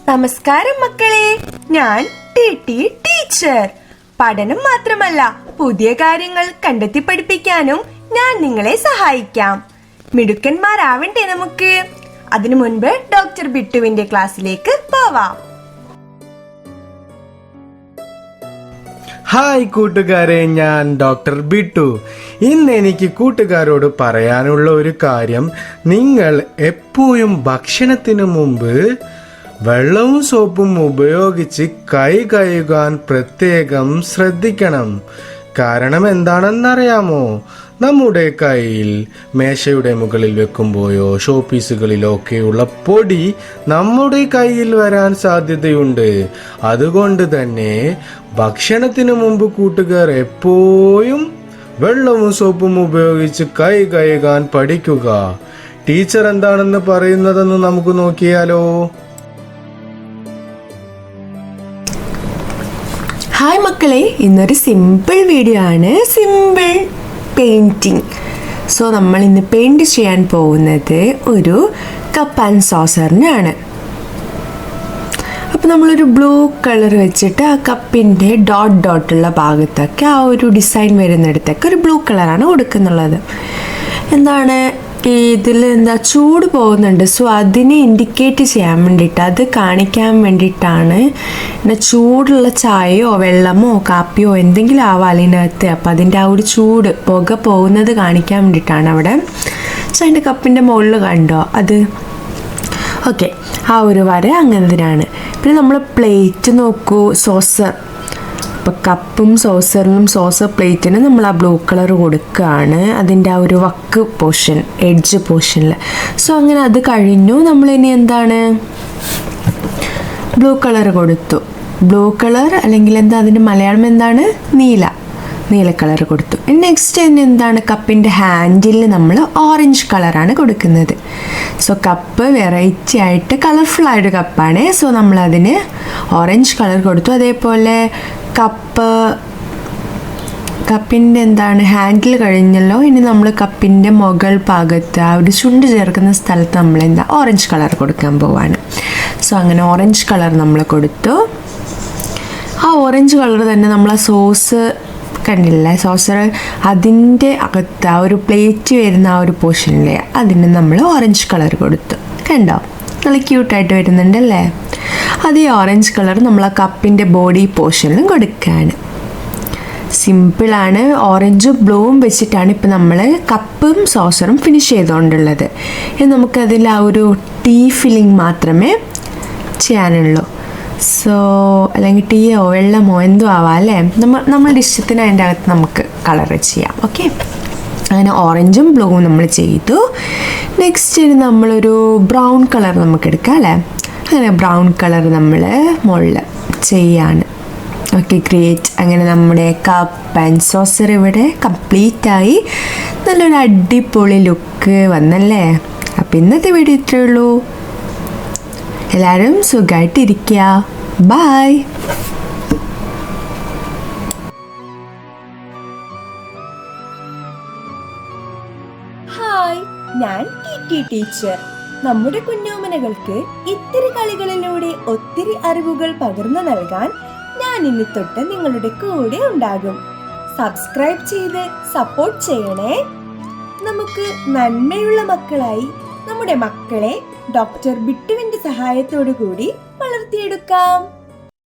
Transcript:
നമസ്കാരം മക്കളെ, ഞാൻ ടീച്ചർ. പഠനം മാത്രമല്ല, പുതിയ കാര്യങ്ങൾ കണ്ടെത്തി പഠിപ്പിക്കാനും ഞാൻ നിങ്ങളെ സഹായിക്കാം. മിടുക്കന്മാരാവണ്ടേ നമുക്ക്? അതിനു മുൻപ് ഡോക്ടർ ബിട്ടുവിന്റെ ക്ലാസ്സിലേക്ക് പോവാം. ഹായ് കൂട്ടുകാരെ, ഞാൻ ഡോക്ടർ ബിട്ടു. ഇന്ന് എനിക്ക് കൂട്ടുകാരോട് പറയാനുള്ള ഒരു കാര്യം, നിങ്ങൾ എപ്പോഴും ഭക്ഷണത്തിന് മുമ്പ് വെള്ളവും സോപ്പും ഉപയോഗിച്ച് കൈ കഴുകാൻ പ്രത്യേകം ശ്രദ്ധിക്കണം. കാരണം എന്താണെന്നറിയാമോ? നമ്മുടെ കയ്യിൽ മേശയുടെ മുകളിൽ വെക്കുമ്പോഴോ ഷോപ്പീസുകളിലോ ഒക്കെയുള്ള പൊടി നമ്മുടെ കയ്യിൽ വരാൻ സാധ്യതയുണ്ട്. അതുകൊണ്ട് തന്നെ ഭക്ഷണത്തിന് മുമ്പ് കൂട്ടുകാർ എപ്പോഴും വെള്ളവും സോപ്പും ഉപയോഗിച്ച് കൈ കഴുകാൻ പഠിക്കുക. ടീച്ചർ എന്താണെന്ന് പറയുന്നതെന്ന് നമുക്ക് നോക്കിയാലോ? ഹായ് മക്കളെ, ഇന്നൊരു സിമ്പിൾ വീഡിയോ ആണ്, സിമ്പിൾ പെയിന്റിങ്. സോ നമ്മൾ ഇന്ന് പെയിന്റ് ചെയ്യാൻ പോകുന്നത് ഒരു കപ്പ് ആൻഡ് സോസറിനാണ്. അപ്പോൾ നമ്മളൊരു ബ്ലൂ കളർ വെച്ചിട്ട് ആ കപ്പിൻ്റെ ഡോട്ടുള്ള ഭാഗത്തൊക്കെ ആ ഒരു ഡിസൈൻ വരുന്നിടത്തൊക്കെ ഒരു ബ്ലൂ കളറാണ് കൊടുക്കുന്നുള്ളത്. എന്താണ് ഇതിൽ ചൂട് പോകുന്നുണ്ട്. സോ അതിനെ ഇൻഡിക്കേറ്റ് ചെയ്യാൻ വേണ്ടിയിട്ട്, അത് കാണിക്കാൻ വേണ്ടിയിട്ടാണ് ചൂടുള്ള ചായയോ വെള്ളമോ കാപ്പിയോ എന്തെങ്കിലും ആവാം അതിനകത്ത്. അപ്പം അതിൻ്റെ ആ ഒരു ചൂട് പുക പോകുന്നത് കാണിക്കാൻ വേണ്ടിയിട്ടാണ് അവിടെ. സോ അതിൻ്റെ കപ്പിൻ്റെ മുകളിൽ കണ്ടോ അത്? ഓക്കെ, ആ ഒരു വര അങ്ങനത്തിനാണ്. പിന്നെ നമ്മൾ പ്ലേറ്റ് നോക്കൂ, സോസർ. അപ്പോൾ കപ്പും സോസറിനും സോസർ പ്ലേറ്റിനും നമ്മൾ ആ ബ്ലൂ കളർ കൊടുക്കുകയാണ്, അതിൻ്റെ ആ ഒരു വക്ക് പോർഷൻ, എഡ്ജ് പോർഷനിൽ. സോ അങ്ങനെ അത് കഴിഞ്ഞു. നമ്മളിനി എന്താണ്, ബ്ലൂ കളർ കൊടുത്തു. ബ്ലൂ കളർ അല്ലെങ്കിൽ അതിൻ്റെ മലയാളം എന്താണ്, നീല കളർ കൊടുത്തു. നെക്സ്റ്റ് തന്നെ എന്താണ്, കപ്പിൻ്റെ ഹാൻഡിൽ നമ്മൾ ഓറഞ്ച് കളറാണ് കൊടുക്കുന്നത്. സോ കപ്പ് വെറൈറ്റി ആയിട്ട് കളർഫുൾ ആയിട്ട് കപ്പാണ്. സോ നമ്മളതിന് ഓറഞ്ച് കളർ കൊടുത്തു. അതേപോലെ കപ്പിൻ്റെ ഹാൻഡിൽ കഴിഞ്ഞല്ലോ. ഇനി നമ്മൾ കപ്പിൻ്റെ മുകൾ ഭാഗത്ത് ആ ഒരു ചുണ്ട് ചേർക്കുന്ന സ്ഥലത്ത് നമ്മൾ ഓറഞ്ച് കളർ കൊടുക്കാൻ പോവാണ്. സോ അങ്ങനെ ഓറഞ്ച് കളർ നമ്മൾ കൊടുത്തു. ആ ഓറഞ്ച് കളർ തന്നെ നമ്മൾ ആ സോസ് കണ്ടില്ലേ, സോസർ അതിൻ്റെ അകത്ത് ആ ഒരു പ്ലേറ്റ് വരുന്ന ആ ഒരു പോർഷനിലെ അതിന് നമ്മൾ ഓറഞ്ച് കളർ കൊടുത്തു. കണ്ടോ, നല്ല ക്യൂട്ടായിട്ട് വരുന്നുണ്ടല്ലേ? അതേ ഓറഞ്ച് കളർ നമ്മൾ ആ കപ്പിൻ്റെ ബോഡി പോർഷനിലും കൊടുക്കുകയാണ്. സിമ്പിളാണ്. ഓറഞ്ചും ബ്ലൂവും വെച്ചിട്ടാണ് ഇപ്പം നമ്മൾ കപ്പും സോസറും ഫിനിഷ് ചെയ്തുകൊണ്ടുള്ളത്. ഇനി നമുക്കതിൽ ആ ഒരു ടീ ഫില്ലിങ് മാത്രമേ ചെയ്യാനുള്ളൂ. സോ അല്ലെങ്കിൽ ടീയോ വെള്ളമോ എന്തോ ആവാം അല്ലേ, നമ്മളുടെ ഇഷ്ടത്തിന് അതിൻ്റെ അകത്ത് നമുക്ക് കളർ ചെയ്യാം. ഓക്കെ, അങ്ങനെ ഓറഞ്ചും ബ്ലൂവും നമ്മൾ ചെയ്തു. നെക്സ്റ്റ് നമ്മളൊരു ബ്രൗൺ കളർ നമുക്ക് എടുക്കാം അല്ലേ. അങ്ങനെ ബ്രൗൺ കളർ നമ്മൾ മുകളിൽ ചെയ്യാണ്. Okay, great. അങ്ങനെ നമ്മുടെ കപ്പ് ആൻഡ് സോസർ ഇവിടെ കംപ്ലീറ്റ് ആയി. നല്ലൊരു അടിപൊളി ലുക്ക് വന്നല്ലേ. അപ്പം ഇന്നത്തെ വീഡിയോ ഇത്രയേ ഉള്ളൂ. എല്ലാവരും സുഖമായിട്ടിരിക്കുക. ബൈ. ഹായ്, ഞാൻ ടീച്ചർ. നമ്മുടെ കുഞ്ഞോമനകൾക്ക് ഇത്തിരി കളികളിലൂടെ ഒത്തിരി അറിവുകൾ പകർന്നു നൽകാൻ ഞാൻ ഇനി തൊട്ട് നിങ്ങളുടെ കൂടെ ഉണ്ടാകും. സബ്സ്ക്രൈബ് ചെയ്ത് സപ്പോർട്ട് ചെയ്യണേ. നമുക്ക് നന്മയുള്ള മക്കളായി നമ്മുടെ മക്കളെ ഡോക്ടർ ബിട്ടുവിന്റെ സഹായത്തോടു കൂടി വളർത്തിയെടുക്കാം.